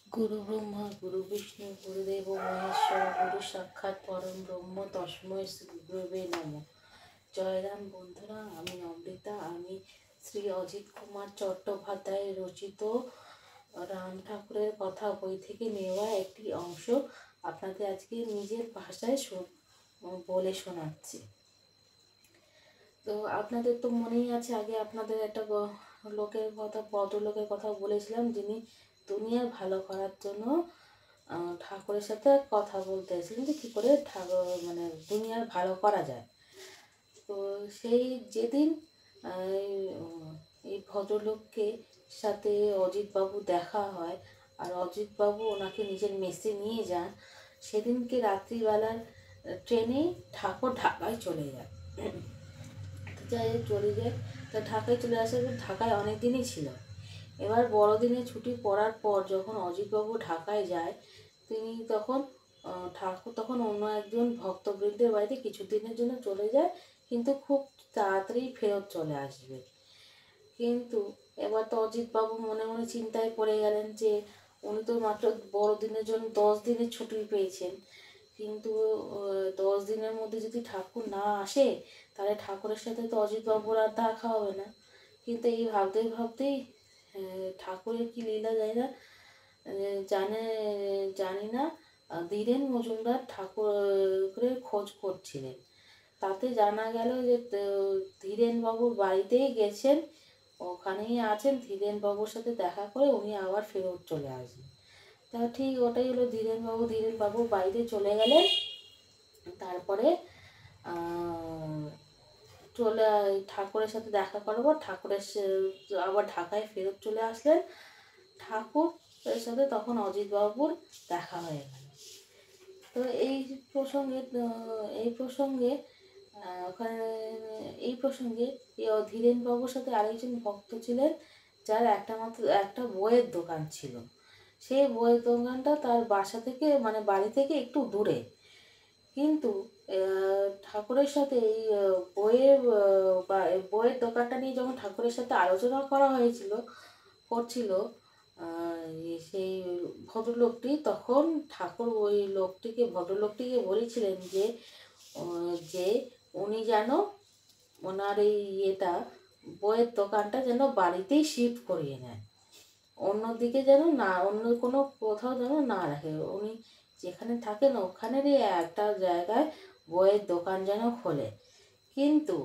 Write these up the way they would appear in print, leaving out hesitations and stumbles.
गुरु ब्रह्मा गुरु विष्णु गुरुदेव महेश्वर गुरु साक्षाৎ परम ब्रह्म तस्मै श्री गुरुवे नमः। জয়রাম বন্ধুরা, আমি অমৃতা। আমি শ্রী অজিত কুমার চট্টোপাধ্যায় রচিত রাম ঠাকুরের কথা বই থেকে নেওয়া একটি অংশ আপনাদের আজকে নিজের ভাষায় বলে শোনাচ্ছি। তো আপনাদের তো মনেই আছে, আগে আপনাদের একটা ভদ্রলোকের কথা বলেছিলাম, যিনি দুনিয়ার ভালো করার জন্য ঠাকুরের সাথে কথা বলতে এসেছিলেন যে কী করে মানে দুনিয়ার ভালো করা যায়। তো সেই যেদিন এই ভদ্রলোককে সাথে অজিতবাবু দেখা হয় আর অজিতবাবু ওনাকে নিজের মেসে নিয়ে যান, সেদিনকে রাত্রিবেলার ট্রেনে ঠাকুর ঢাকায় চলে যায়। চলে যায় তা ঢাকায় চলে আসে। ঢাকায় অনেক দিনই ছিল। এবার বড়দিনে ছুটি পড়ার পর যখন অজিতবাবু ঢাকায় যায়, তিনি ঠাকুর তখন অন্য একজন ভক্তবৃন্দের বাড়িতে কিছুদিনের জন্য চলে যায়, কিন্তু খুব তাড়াতাড়ি ফেরত চলে আসবে। কিন্তু এবার তো অজিতবাবু মনে মনে চিন্তায় পড়ে গেলেন যে উনি তো মাত্র বড়দিনের জন্য 10 দিনের ছুটি পেয়েছেন, কিন্তু 10 দিনের মধ্যে যদি ঠাকুর না আসে তাহলে ঠাকুরের সাথে তো অজিতবাবুর আর দেখা হবে না। কিন্তু এই ভাবতেই ঠাকুরের কি লীলা যায় না জানি না, ধীরেন মজুমদার ঠাকুরের খোঁজ করছিলেন। তাতে জানা গেল যে ধীরেনবাবুর বাড়িতেই গেছেন, ওখানেই আছেন। ধীরেনবাবুর সাথে দেখা করে উনি আবার ফেরত চলে আসবেন। তা ঠিক ওটাই হলো, ধীরেনবাবু বাড়িতে চলে গেলেন। তারপরে ঠাকুরের সাথে দেখা করার পর আবার ঢাকায় ফেরত চলে আসলেন। ঠাকুরের সাথে তখন অজিতবাবুর দেখা হয়ে গেল। তো এই প্রসঙ্গে ধীরেনবাবুর সাথে আরেকজন ভক্ত ছিলেন, যার একটা বইয়ের দোকান ছিল। সেই বইয়ের দোকানটা তার বাড়ি থেকে একটু দূরে। কিন্তু ঠাকুরের সাথে এই বইয়ের দোকানটা নিয়ে যখন ঠাকুরের সাথে আলোচনা করা করছিল সেই ভদ্রলোকটি, তখন ঠাকুর ওই ভদ্রলোকটিকে বলেছিলেন যে উনি যেন ওনার এই বইয়ের দোকানটা যেন বাড়িতেই শিফট করিয়ে নেয়, অন্যদিকে যেন না, অন্য কোনো কোথাও যেন না রাখে। উনি যেখানে থাকেন ওখানেরই একটা জায়গায় বইয়ের দোকান যেন খোলে। কিন্তু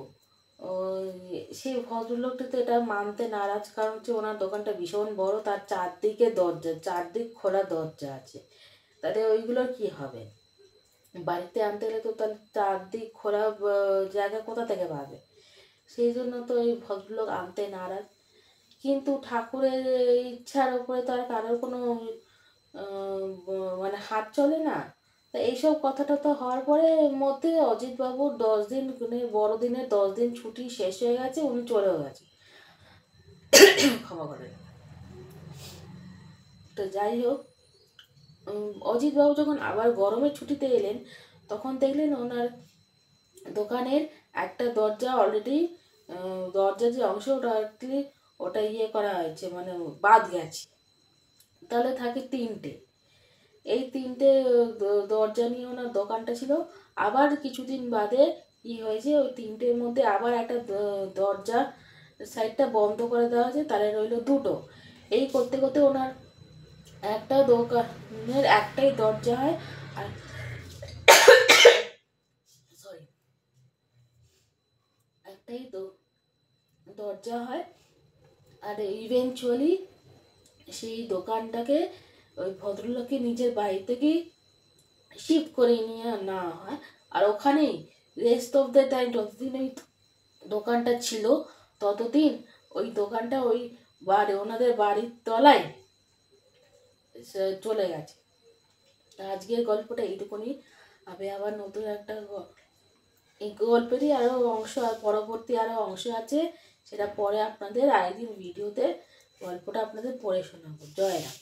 সেই ভদ্রলোকটি তো এটা মানতে নারাজ, কারণ হচ্ছে ওনার দোকানটা ভীষণ বড়, তার চারদিক খোলা দরজা আছে। তাহলে ওইগুলোর কি হবে? বাড়িতে আনতে গেলে তো তাহলে চারদিক খোলা জায়গা কোথা থেকে পাবে? সেই জন্য তো এই ভদ্রলোক আনতে নারাজ। কিন্তু ঠাকুরের ইচ্ছার উপরে তো আর কারোর কোনো মানে হাত চলে না। তা এইসব কথাটা তো হওয়ার পরে মধ্যে অজিতবাবুর 10 দিন বড়দিনের 10 দিন ছুটি শেষ হয়ে গেছে, উনি চলেও গেছে। ক্ষমা করেন। তো যাই হোক, অজিতবাবু যখন আবার গরমের ছুটিতে এলেন, তখন দেখলেন ওনার দোকানের একটা দরজা অলরেডি, দরজার যে অংশ ওটা করা হয়েছে, মানে বাদ গেছে। তাহলে থাকে 3টে। এই 3টে দরজা নিয়ে ওনার দোকানটা ছিল। আবার কিছুদিন বাদে হয়েছে, ওই 3টের মধ্যে আবার একটা দরজা সাইডটা বন্ধ করে দেওয়া হয়েছে, তাহলে রইল 2টো। এই করতে করতে ওনার একটা দোকানের একটাই দরজা হয়, আর একটাই দরজা হয়। আর ইভেনচুয়ালি সেই দোকানটাকে ওই ভদ্রলোককে নিজের বাড়ি থেকেই শিফট করে নিয়ে নেওয়া হয়। আর ওখানেই রেস্ট অফ দ্য টাইম, যতদিন ওই দোকানটা ছিল ততদিন ওই দোকানটা ওনাদের বাড়ির তলায় চলে গেছে। আজকের গল্পটা এইটুকুনি। আবার নতুন একটা এই গল্পেরই আরও অংশ, আর পরবর্তী আরও অংশ আছে, সেটা পরে আপনাদের আরেকদিন ভিডিওতে গল্পটা আপনাদের পড়ে শোনাবো। জয় রাম।